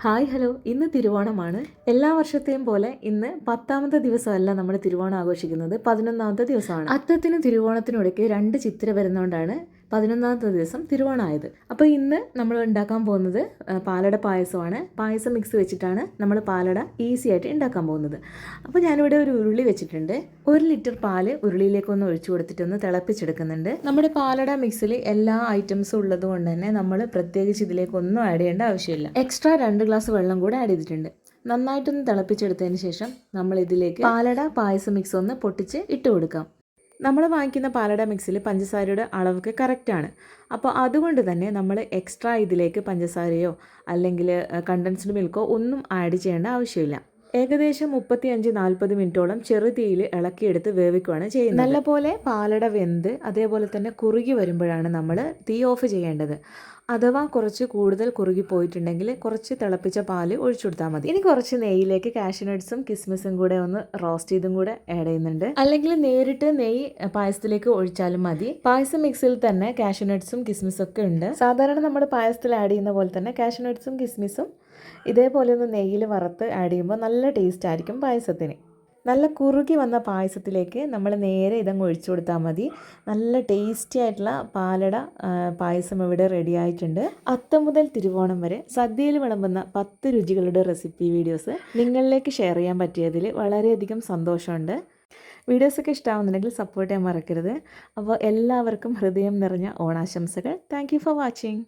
Hi hello, ഇന്ന് തിരുവോണമാണ്. എല്ലാ വർഷത്തെയും പോലെ ഇന്ന് 10ാമത്തെ ദിവസമല്ല നമ്മൾ തിരുവോണം ആഘോഷിക്കുന്നത്, 11ാമത്തെ ദിവസമാണ്. അത്തത്തിനും തിരുവോണത്തിനും ഇടയ്ക്ക് 2 ചിത്തിര വരുന്നതുകൊണ്ടാണ് 11ാമത്തെ ദിവസം തിരുവോണമായത്. അപ്പോൾ ഇന്ന് നമ്മൾ ഉണ്ടാക്കാൻ പോകുന്നത് പാലട പായസമാണ്. പായസം മിക്സ് വെച്ചിട്ടാണ് നമ്മൾ പാലട ഈസി ആയിട്ട് ഉണ്ടാക്കാൻ പോകുന്നത്. അപ്പോൾ ഞാനിവിടെ ഒരു ഉരുളി വെച്ചിട്ടുണ്ട്. 1 ലിറ്റർ പാല് ഉരുളിയിലേക്കൊന്ന് ഒഴിച്ചു കൊടുത്തിട്ടൊന്ന് തിളപ്പിച്ചെടുക്കുന്നുണ്ട്. നമ്മുടെ പാലട മിക്സിൽ എല്ലാ ഐറ്റംസും ഉള്ളത് കൊണ്ട് തന്നെ നമ്മൾ പ്രത്യേകിച്ച് ഇതിലേക്കൊന്നും ആഡ് ചെയ്യേണ്ട ആവശ്യമില്ല. എക്സ്ട്രാ 2 ഗ്ലാസ് വെള്ളം കൂടെ ആഡ് ചെയ്തിട്ടുണ്ട്. നന്നായിട്ടൊന്ന് തിളപ്പിച്ചെടുത്തതിന് ശേഷം നമ്മൾ ഇതിലേക്ക് പാലട പായസം മിക്സ് ഒന്ന് പൊട്ടിച്ച് ഇട്ട് കൊടുക്കാം. നമ്മൾ വാങ്ങിക്കുന്ന പാലട മിക്സിൽ പഞ്ചസാരയുടെ അളവൊക്കെ കറക്റ്റാണ്. അപ്പോൾ അതുകൊണ്ട് തന്നെ നമ്മൾ എക്സ്ട്രാ ഇതിലേക്ക് പഞ്ചസാരയോ അല്ലെങ്കിൽ കണ്ടൻസ്ഡ് മിൽക്കോ ഒന്നും ആഡ് ചെയ്യേണ്ട ആവശ്യമില്ല. ഏകദേശം 35-40 മിനിറ്റോളം ചെറുതീയിൽ ഇളക്കിയെടുത്ത് വേവിക്കുകയാണ് ചെയ്യുന്നത്. നല്ലപോലെ പാലട വെന്ത് അതേപോലെ തന്നെ കുറുകി വരുമ്പോഴാണ് നമ്മൾ തീ ഓഫ് ചെയ്യേണ്ടത്. അഥവാ കുറച്ച് കൂടുതൽ കുറുകി പോയിട്ടുണ്ടെങ്കിൽ കുറച്ച് തിളപ്പിച്ച പാല് ഒഴിച്ചു കൊടുത്താൽ മതി. ഇനി കുറച്ച് നെയ്യിലേക്ക് കാഷ്യൂനട്ട്സും കിസ്മിസും കൂടെ ഒന്ന് റോസ്റ്റ് ചെയ്തും കൂടെ ആഡ് ചെയ്യുന്നുണ്ട്. അല്ലെങ്കിൽ നേരിട്ട് നെയ്യ് പായസത്തിലേക്ക് ഒഴിച്ചാലും മതി. പായസം മിക്സിൽ തന്നെ കാഷ്യൂനട്ട്സും കിസ്മിസും ഒക്കെ ഉണ്ട്. സാധാരണ നമ്മൾ പായസത്തിൽ ആഡ് ചെയ്യുന്ന പോലെ തന്നെ കാഷ്യൂനട്ട്സും കിസ്മിസും ഇതേപോലെ ഒന്ന് നെയ്യിൽ വറുത്ത് ആഡ് ചെയ്യുമ്പോൾ നല്ല ടേസ്റ്റ് ആയിരിക്കും പായസത്തിന്. നല്ല കുറുകി വന്ന പായസത്തിലേക്ക് നമ്മൾ നേരെ ഇതങ്ങ് ഒഴിച്ചു കൊടുത്താൽ മതി. നല്ല ടേസ്റ്റി ആയിട്ടുള്ള പാലട പായസം ഇവിടെ റെഡി ആയിട്ടുണ്ട്. അത്തം മുതൽ തിരുവോണം വരെ സദ്യയിൽ വിളമ്പുന്ന 10 രുചികളുടെ റെസിപ്പി വീഡിയോസ് നിങ്ങളിലേക്ക് ഷെയർ ചെയ്യാൻ പറ്റിയതിൽ വളരെയധികം സന്തോഷമുണ്ട്. വീഡിയോസൊക്കെ ഇഷ്ടമാവുന്നുണ്ടെങ്കിൽ സപ്പോർട്ട് ചെയ്യാൻ മറക്കരുത്. അപ്പോൾ എല്ലാവർക്കും ഹൃദയം നിറഞ്ഞ ഓണാശംസകൾ. Thank you for watching.